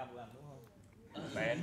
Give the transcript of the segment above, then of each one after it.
gặp lần đúng không? Bèn.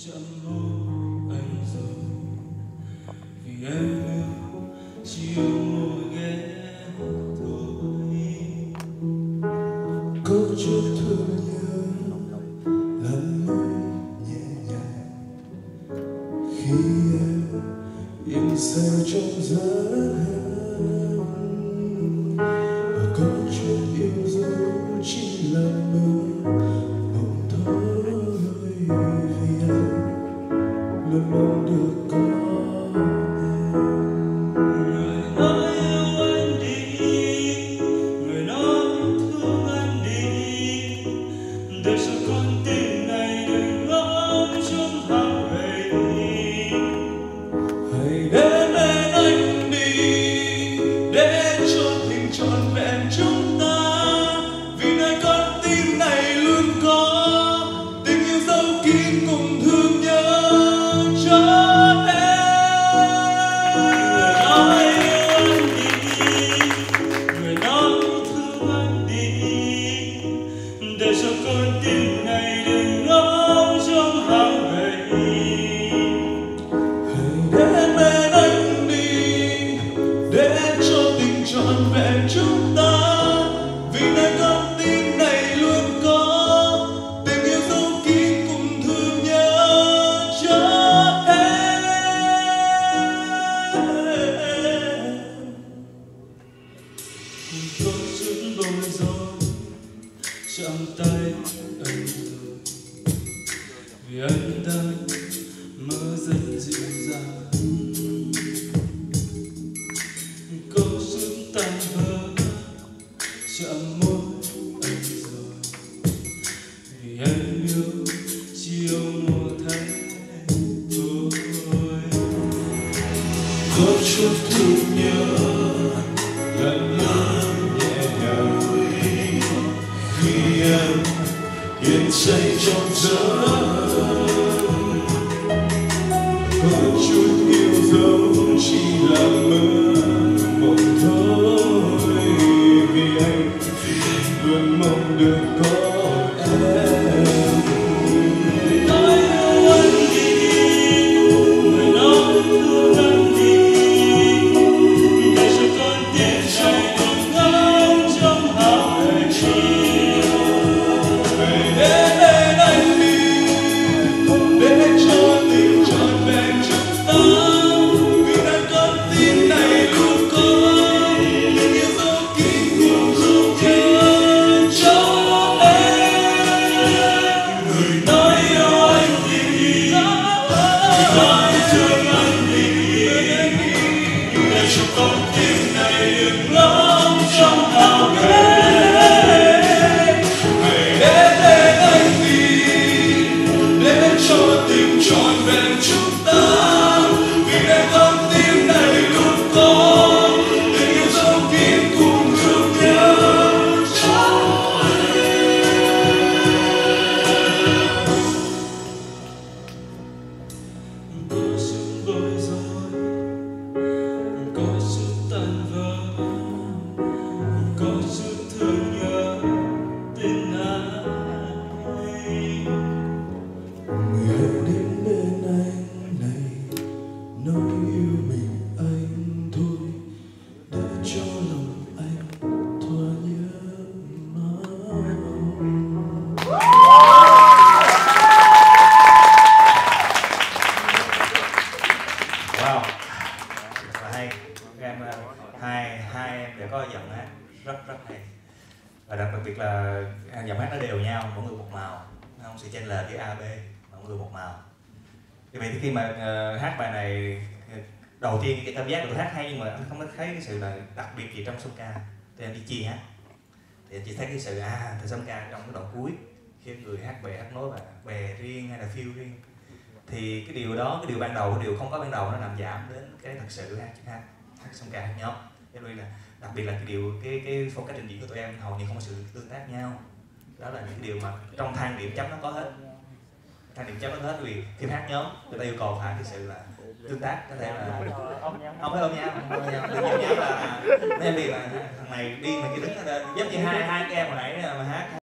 chạm môi anh rồi vì em yêu chiều môi ghé thôi có chút thương nhớ làm môi nhẹ nhàng khi em im say trong giấc và có chút yêu dấu chỉ là mơ mộng thôi vì anh luôn mong được có người nói yêu anh đi, người nói thương anh đi, để cho con tim này đừng ngóng trông hàng ngày. Hãy đến bên anh đi, để cho tình trọn vẹn chúng ta, vì nơi con tim này luôn có tình yêu dấu kín cùng thương nhớ. Để cho con tim này đừng ngóng trông hàng ngày. Hãy đến bên anh đi, để cho tình trọn vẹn chúng ta, vì nơi con tim này luôn có tình yêu dấu kín cùng thương nhớ cho em. Có chút bối rối chạm tay anh rồi vì anh đang mơ rất dịu dàng, có chút tan vỡ chạm môi anh rồi vì anh yêu chiều mùa tháng thôi, có chút thương nhớ lặng lẽ nhẹ nhàng khi em yên say trong giấc, có chút yêu dấu chỉ là mơ mộng thôi, vì anh luôn mong được có em. Người nói yêu anh đi, người nói thương anh đi, để cho con tim này đừng ngóng trông hàng ngày. Đến bên anh đi, để cho tình trọn vẹn chúng ta, vì nơi con tim này luôn có tình yêu dấu kín cùng thương nhớ cho em. Người nói yêu anh đi, người nói thương anh đi, để cho con tim này đừng ngóng trông hàng ngày. Cho tình trọn vẹn chúng ta, vì nơi con tim này luôn có tình yêu dấu kín cùng thương nhớ cho em. Có chút bối rối, có chút tan vỡ, có chút thương nhớ tên ai. Người hãy đến bên anh rất hay. Và đặc biệt là giọng hát nó đều nhau, mỗi người một màu, không sự chênh lệch với A B, mỗi người một màu. Vì vậy thì khi mà hát bài này đầu tiên cái cảm giác là tôi hát hay, nhưng mà anh không có thấy cái sự là đặc biệt gì trong song ca, thì em đi chia hát thì em chỉ thấy cái sự thì song ca trong cái đoạn cuối khi người hát bè hát nối và bè riêng hay là phiêu riêng, thì cái điều đó, cái điều ban đầu, cái điều không có ban đầu nó làm giảm đến cái thật sự hát song ca hát nhóm. Cho nên là đặc biệt là cái điều cái phong cách trình diễn của tụi em hầu như không có sự tương tác nhau. Đó là những điều mà trong thang điểm chấm nó có hết, thang điểm chấm nó có hết. Vì khi hát nhóm người ta yêu cầu phải cái sự là tương tác, có thể là không phải ôm nhau, đừng giống nhau là em đi là thằng này đi mà kia đứng ở đây giống như hai cái em hồi nãy mà hát